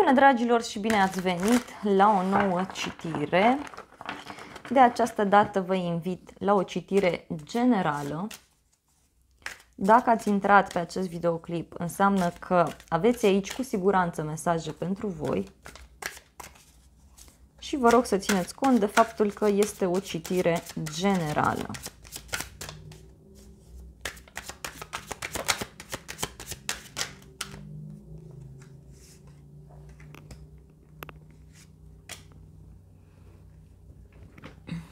Bună dragilor și bine ați venit la o nouă citire. De această dată vă invit la o citire generală. Dacă ați intrat pe acest videoclip, înseamnă că aveți aici cu siguranță mesaje pentru voi. Și vă rog să țineți cont de faptul că este o citire generală.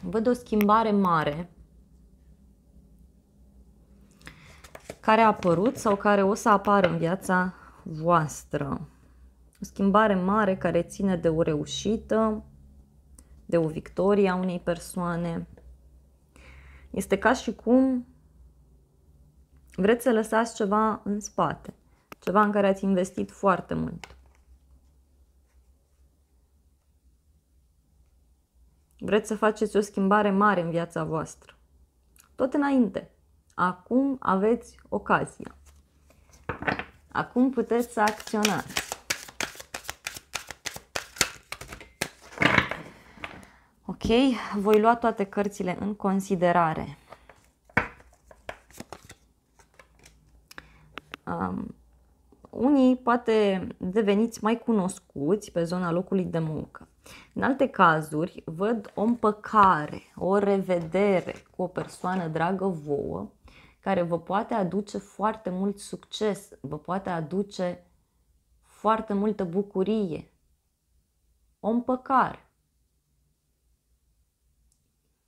Văd o schimbare mare care a apărut sau care o să apară în viața voastră. O schimbare mare care ține de o reușită, de o victorie a unei persoane. Este ca și cum vreți să lăsați ceva în spate, ceva în care ați investit foarte mult. Vreți să faceți o schimbare mare în viața voastră. Tot înainte. Acum aveți ocazia. Acum puteți să acționați. Ok, voi lua toate cărțile în considerare. Unii poate deveniți mai cunoscuți pe zona locului de muncă. În alte cazuri văd o împăcare, o revedere cu o persoană dragă vouă care vă poate aduce foarte mult succes, vă poate aduce foarte multă bucurie. O împăcare.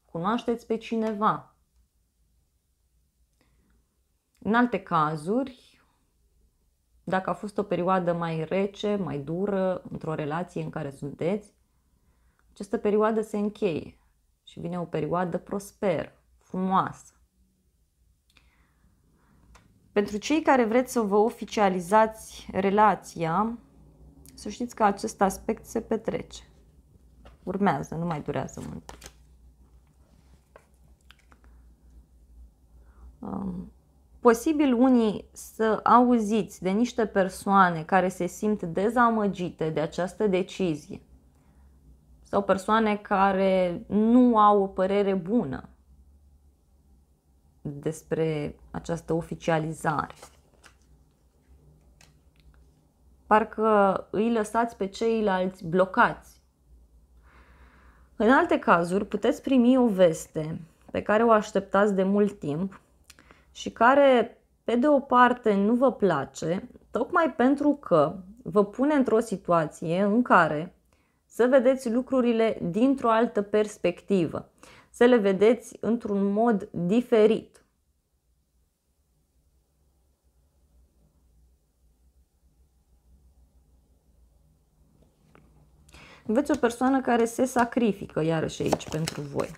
Cunoașteți pe cineva. În alte cazuri, dacă a fost o perioadă mai rece, mai dură, într-o relație în care sunteți, această perioadă se încheie și vine o perioadă prosperă, frumoasă. Pentru cei care vreți să vă oficializați relația, să știți că acest aspect se petrece. Urmează, nu mai durează mult. Posibil unii să auziți de niște persoane care se simt dezamăgite de această decizie sau persoane care nu au o părere bună despre această oficializare. Parcă îi lăsați pe ceilalți blocați. În alte cazuri puteți primi o veste pe care o așteptați de mult timp și care, pe de o parte, nu vă place, tocmai pentru că vă pune într-o situație în care să vedeți lucrurile dintr-o altă perspectivă, să le vedeți într-un mod diferit. Veți o persoană care se sacrifică iarăși aici pentru voi.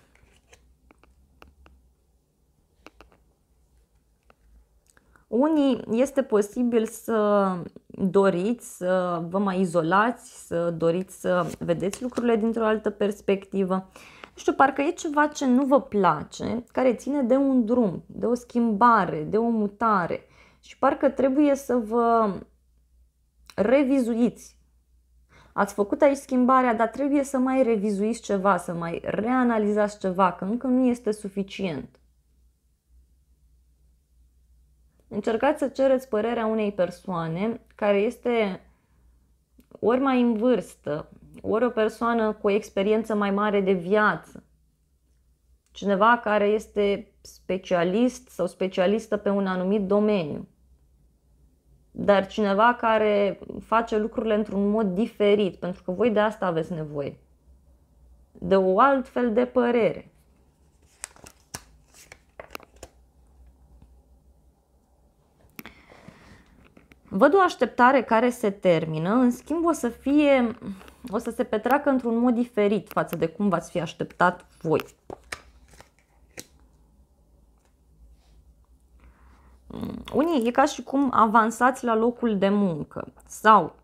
Unii este posibil să doriți să vă mai izolați, să doriți să vedeți lucrurile dintr-o altă perspectivă. Nu știu, parcă e ceva ce nu vă place, care ține de un drum, de o schimbare, de o mutare. Și parcă trebuie să vă revizuiți. Ați făcut aici schimbarea, dar trebuie să mai revizuiți ceva, să mai reanalizați ceva, că încă nu este suficient. Încercați să cereți părerea unei persoane care este ori mai în vârstă, ori o persoană cu o experiență mai mare de viață. Cineva care este specialist sau specialistă pe un anumit domeniu. Dar cineva care face lucrurile într-un mod diferit, pentru că voi de asta aveți nevoie. De o altfel de părere. Văd o așteptare care se termină, în schimb o să se petreacă într-un mod diferit față de cum v-ați fi așteptat voi. Unii e ca și cum avansați la locul de muncă sau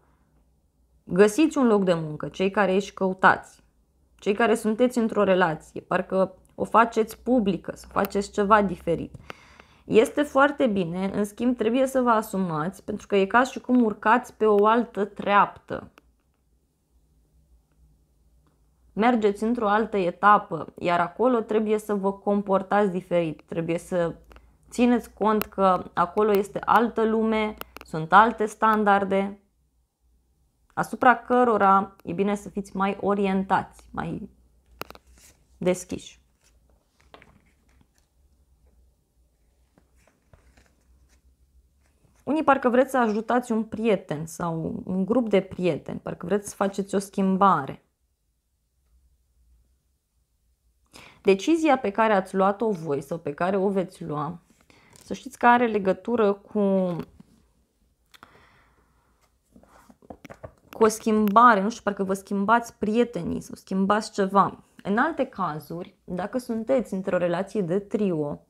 găsiți un loc de muncă, cei care își căutați, cei care sunteți într-o relație, parcă o faceți publică, să faceți ceva diferit. Este foarte bine, în schimb trebuie să vă asumați, pentru că e ca și cum urcați pe o altă treaptă. mergeți într-o altă etapă, iar acolo trebuie să vă comportați diferit, trebuie să țineți cont că acolo este altă lume, sunt alte standarde, asupra cărora e bine să fiți mai orientați, mai deschiși. Unii parcă vreți să ajutați un prieten sau un grup de prieteni, parcă vreți să faceți o schimbare. Decizia pe care ați luat-o voi sau pe care o veți lua, să știți că are legătură cu o schimbare, nu știu, parcă vă schimbați prietenii sau schimbați ceva. În alte cazuri, dacă sunteți într-o relație de trio,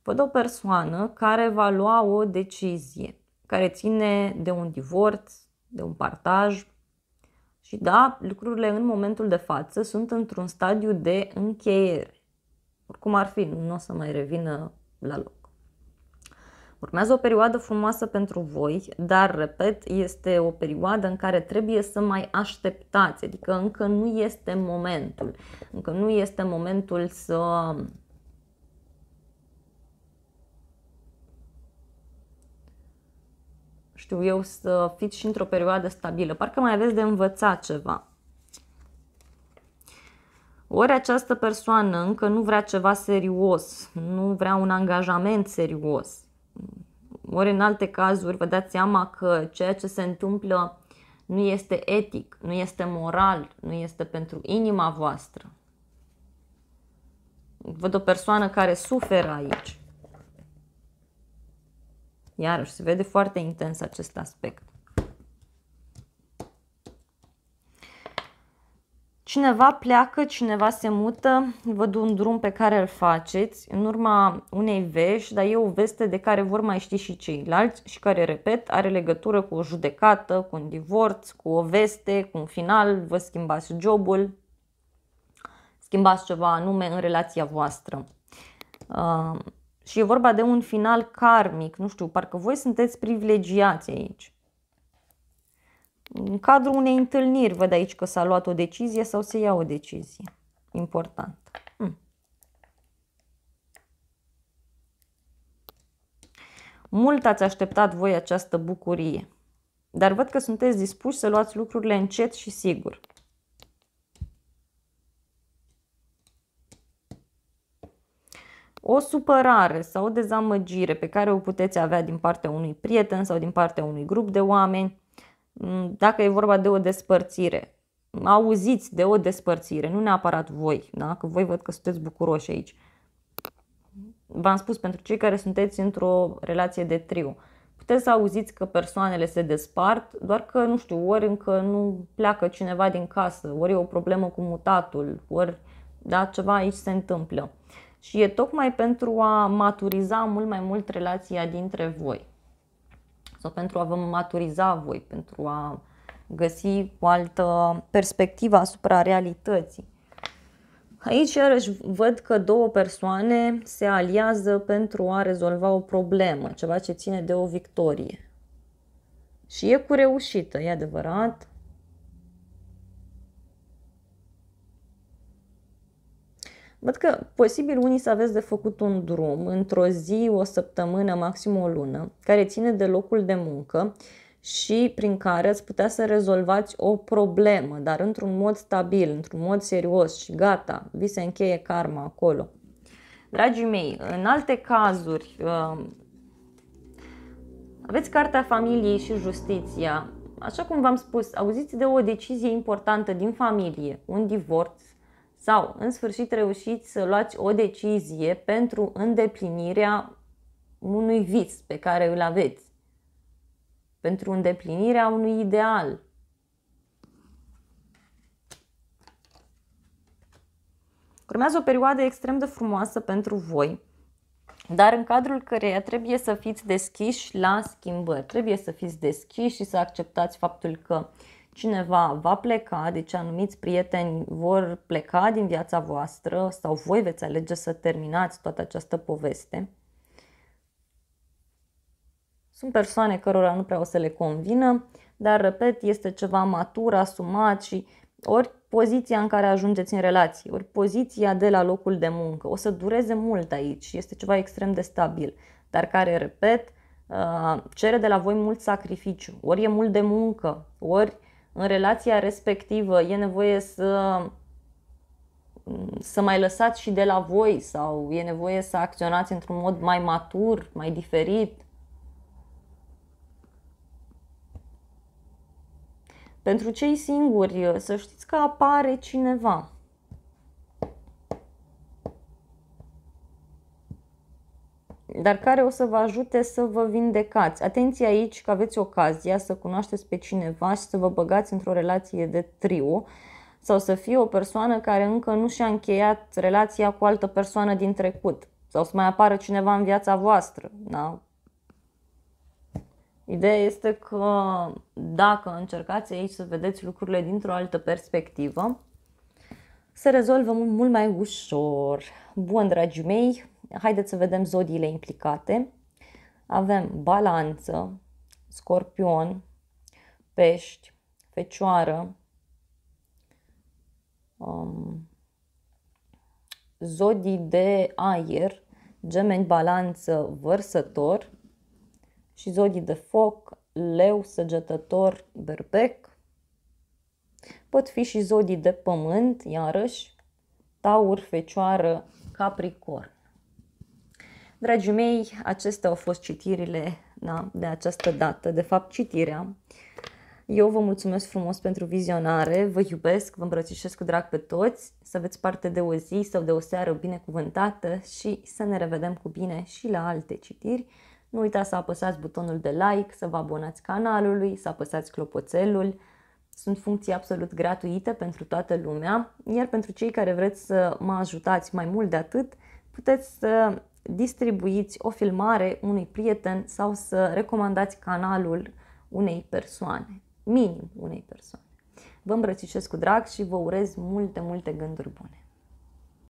văd o persoană care va lua o decizie, care ține de un divorț, de un partaj. Și da, lucrurile în momentul de față sunt într-un stadiu de încheiere. Oricum ar fi, nu o să mai revină la loc. Urmează o perioadă frumoasă pentru voi, dar, repet, este o perioadă în care trebuie să mai așteptați, adică încă nu este momentul. Încă nu este momentul să știu eu, să fiți și într-o perioadă stabilă. Parcă mai aveți de învățat ceva. Ori această persoană încă nu vrea ceva serios, nu vrea un angajament serios. Ori în alte cazuri vă dați seama că ceea ce se întâmplă nu este etic, nu este moral, nu este pentru inima voastră. Văd o persoană care suferă aici. Iarăși se vede foarte intens acest aspect. Cineva pleacă, cineva se mută, văd un drum pe care îl faceți în urma unei vești, dar e o veste de care vor mai ști și ceilalți și care, repet, are legătură cu o judecată, cu un divorț, cu o veste, cu un final, vă schimbați jobul, schimbați ceva anume în relația voastră. Și e vorba de un final karmic, nu știu, parcă voi sunteți privilegiați aici. În cadrul unei întâlniri văd aici că s-a luat o decizie sau se ia o decizie. Important. Mult ați așteptat voi această bucurie, dar văd că sunteți dispuși să luați lucrurile încet și sigur. O supărare sau o dezamăgire pe care o puteți avea din partea unui prieten sau din partea unui grup de oameni, dacă e vorba de o despărțire, auziți de o despărțire, nu neapărat voi, da? Că voi văd că sunteți bucuroși aici. V-am spus, pentru cei care sunteți într-o relație de trio, puteți să auziți că persoanele se despart, doar că, nu știu, ori încă nu pleacă cineva din casă, ori e o problemă cu mutatul, ori da, ceva aici se întâmplă. Și e tocmai pentru a maturiza mult mai mult relația dintre voi. Sau pentru a vă maturiza voi, pentru a găsi o altă perspectivă asupra realității. Aici iarăși văd că două persoane se aliază pentru a rezolva o problemă, ceva ce ține de o victorie. Și e cu reușită, e adevărat. Văd că posibil unii să aveți de făcut un drum într-o zi, o săptămână, maxim o lună, care ține de locul de muncă și prin care ați putea să rezolvați o problemă, dar într-un mod stabil, într-un mod serios și gata, vi se încheie karma acolo. Dragii mei, în alte cazuri, aveți cartea familiei și justiția. Așa cum v-am spus, auziți de o decizie importantă din familie, un divorț, sau, în sfârșit, reușiți să luați o decizie pentru îndeplinirea unui vis pe care îl aveți, pentru îndeplinirea unui ideal. Urmează o perioadă extrem de frumoasă pentru voi, dar în cadrul căreia trebuie să fiți deschiși la schimbări. Trebuie să fiți deschiși și să acceptați faptul că cineva va pleca, deci anumiți prieteni vor pleca din viața voastră sau voi veți alege să terminați toată această poveste. Sunt persoane cărora nu prea o să le convină, dar, repet, este ceva matur, asumat și ori poziția în care ajungeți în relație, ori poziția de la locul de muncă. O să dureze mult aici, este ceva extrem de stabil, dar care, repet, cere de la voi mult sacrificiu. Ori e mult de muncă, ori în relația respectivă e nevoie să mai lăsați și de la voi sau e nevoie să acționați într-un mod mai matur, mai diferit. Pentru cei singuri, să știți că apare cineva. Dar care o să vă ajute să vă vindecați. Atenție aici că aveți ocazia să cunoașteți pe cineva și să vă băgați într-o relație de trio sau să fie o persoană care încă nu și-a încheiat relația cu altă persoană din trecut sau să mai apară cineva în viața voastră. Da? Ideea este că dacă încercați aici să vedeți lucrurile dintr-o altă perspectivă, se rezolvă mult mai ușor. Bun, dragii mei, haideți să vedem zodiile implicate. Avem Balanță, Scorpion, Pești, Fecioară, zodii de aer, Gemeni, Balanță, Vărsător și zodii de foc, Leu, Săgetător, Berbec. Pot fi și zodii de pământ, iarăși, Taur, Fecioară, Capricorn. Dragii mei, acestea au fost citirile de această dată, de fapt citirea. Eu vă mulțumesc frumos pentru vizionare, vă iubesc, vă îmbrățișez cu drag pe toți, să aveți parte de o zi sau de o seară binecuvântată și să ne revedem cu bine și la alte citiri. Nu uitați să apăsați butonul de like, să vă abonați canalului, să apăsați clopoțelul. Sunt funcții absolut gratuite pentru toată lumea, iar pentru cei care vreți să mă ajutați mai mult de atât, puteți să distribuiți o filmare unui prieten sau să recomandați canalul unei persoane, minim unei persoane. Vă îmbrățișez cu drag și vă urez multe, multe gânduri bune.